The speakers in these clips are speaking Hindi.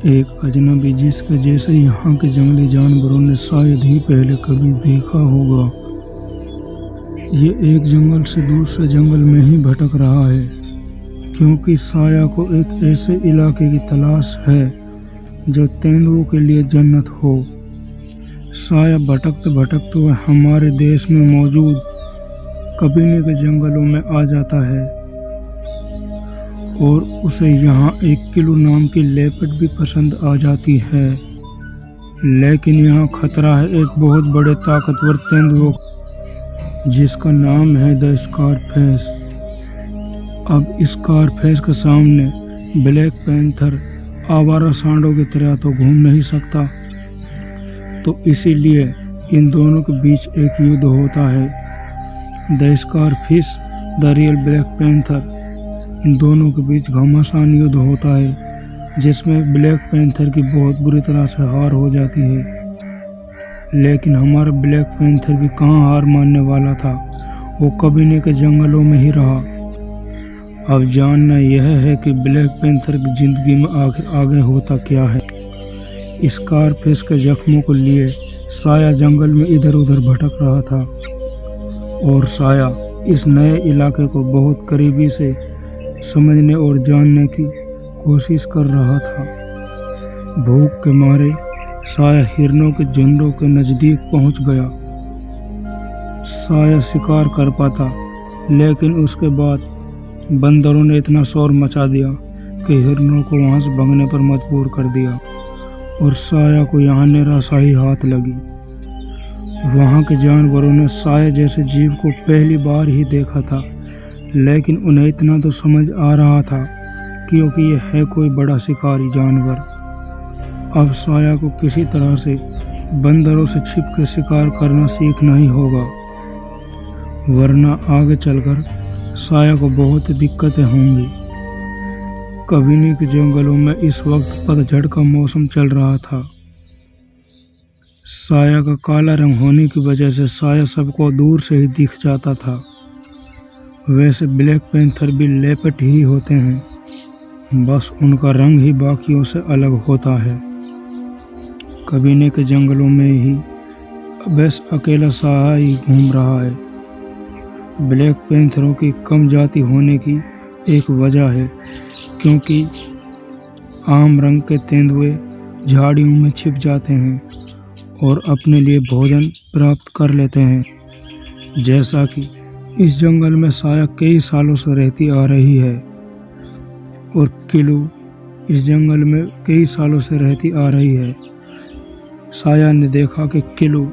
एक अजनबी जिसके जैसे यहाँ के जंगली जानवरों ने शायद ही पहले कभी देखा होगा। ये एक जंगल से दूसरे जंगल में ही भटक रहा है, क्योंकि साया को एक ऐसे इलाके की तलाश है जो तेंदुओं के लिए जन्नत हो। साया भटकते भटकते हुए हमारे देश में मौजूद कबीने के जंगलों में आ जाता है और उसे यहाँ एक किलू नाम की लेपर्ड भी पसंद आ जाती है। लेकिन यहाँ खतरा है एक बहुत बड़े ताकतवर तेंदुओं जिसका नाम है द स्कारफेस। अब स्कारफेस के सामने ब्लैक पैंथर आवारा सांडों की तरह तो घूम नहीं सकता, तो इसीलिए इन दोनों के बीच एक युद्ध होता है। The scarfish the real black panther, इन दोनों के बीच घमासान युद्ध होता है जिसमें ब्लैक पैंथर की बहुत बुरी तरह से हार हो जाती है। लेकिन हमारा ब्लैक पैंथर भी कहाँ हार मानने वाला था, वो कबीने के जंगलों में ही रहा। अब जानना यह है कि ब्लैक पैंथर की जिंदगी में आखिर आगे होता क्या है। स्कारफिश के जख्मों को लिए साया जंगल में इधर उधर भटक रहा था और साया इस नए इलाके को बहुत करीबी से समझने और जानने की कोशिश कर रहा था। भूख के मारे साया हिरणों के झुंडों के नजदीक पहुंच गया। साया शिकार कर पाता, लेकिन उसके बाद बंदरों ने इतना शोर मचा दिया कि हिरणों को वहां से भागने पर मजबूर कर दिया और साया को यहाँ निराशा ही हाथ लगी। वहाँ के जानवरों ने साया जैसे जीव को पहली बार ही देखा था, लेकिन उन्हें इतना तो समझ आ रहा था क्योंकि यह है कोई बड़ा शिकारी जानवर। अब साया को किसी तरह से बंदरों से छिप के शिकार करना सीखना ही होगा, वरना आगे चलकर साया को बहुत दिक्कतें होंगी। कबीने के जंगलों में इस वक्त पतझड़ का मौसम चल रहा था। साया का काला रंग होने की वजह से साया सबको दूर से ही दिख जाता था। वैसे ब्लैक पैंथर भी लेपर्ड ही होते हैं, बस उनका रंग ही बाकियों से अलग होता है। कबीने के जंगलों में ही बस अकेला साया ही घूम रहा है। ब्लैक पैंथरों की कम जाति होने की एक वजह है क्योंकि आम रंग के तेंदुए झाड़ियों में छिप जाते हैं और अपने लिए भोजन प्राप्त कर लेते हैं। जैसा कि इस जंगल में साया कई सालों से रहती आ रही है और किलू इस जंगल में कई सालों से रहती आ रही है। साया ने देखा कि किलू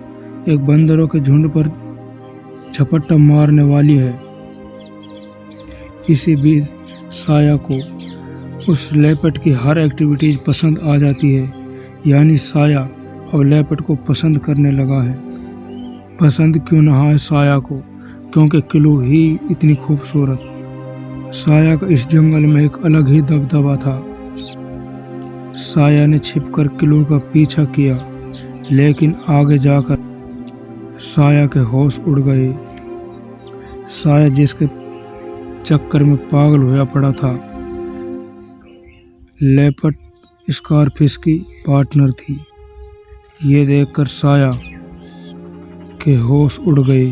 एक बंदरों के झुंड पर झपट्टा मारने वाली है। इसी बीच साया को उस लेपर्ड की हर एक्टिविटीज पसंद आ जाती है, यानी साया अब लेपर्ड को पसंद करने लगा है। पसंद क्यों ना है साया को, क्योंकि किलू ही इतनी खूबसूरत। साया का इस जंगल में एक अलग ही दबदबा था। साया ने छिपकर किलू का पीछा किया, लेकिन आगे जाकर साया के होश उड़ गए। साया जिसके चक्कर में पागल होया पड़ा था, लेपर्ड स्कारफिश की पार्टनर थी। ये देखकर साया के होश उड़ गए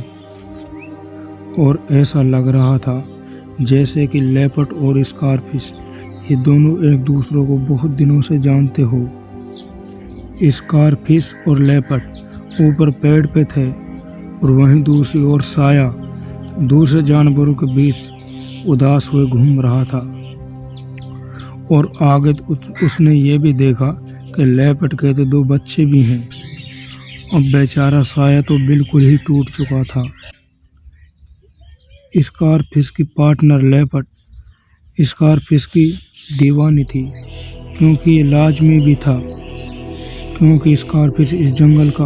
और ऐसा लग रहा था जैसे कि लेपर्ड और स्कारफिश ये दोनों एक दूसरे को बहुत दिनों से जानते हो। स्कारफिश और लेपर्ड ऊपर पेड़ पे थे और वहीं दूसरी ओर साया दूसरे जानवरों के बीच उदास हुए घूम रहा था। और आगे उसने ये भी देखा कि लेपर्ड के तो 2 बच्चे भी हैं। अब बेचारा साया तो बिल्कुल ही टूट चुका था। स्कारफिश की पार्टनर लेपर्ड स्कारफिश की दीवानी थी, क्योंकि ये लाजमी भी था, क्योंकि स्कारफिश इस जंगल का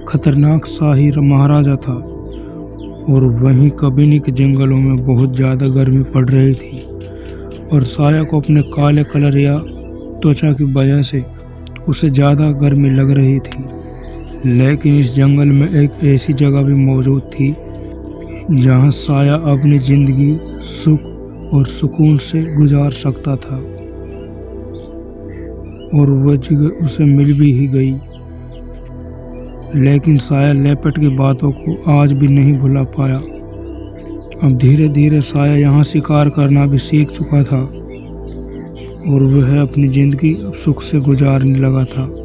खतरनाक शाही महाराजा था और वहीं कबीने के जंगलों में बहुत ज़्यादा गर्मी पड़ रही थी और साया को अपने काले कलर या त्वचा की वजह से उसे ज़्यादा गर्मी लग रही थी। लेकिन इस जंगल में एक ऐसी जगह भी मौजूद थी जहां साया अपनी ज़िंदगी सुख और सुकून से गुजार सकता था। और वह जगह उसे मिल भी ही गई। लेकिन साया लेपर्ड की बातों को आज भी नहीं भुला पाया। अब धीरे धीरे साया यहाँ शिकार करना भी सीख चुका था और वह अपनी जिंदगी अब सुख से गुजारने लगा था।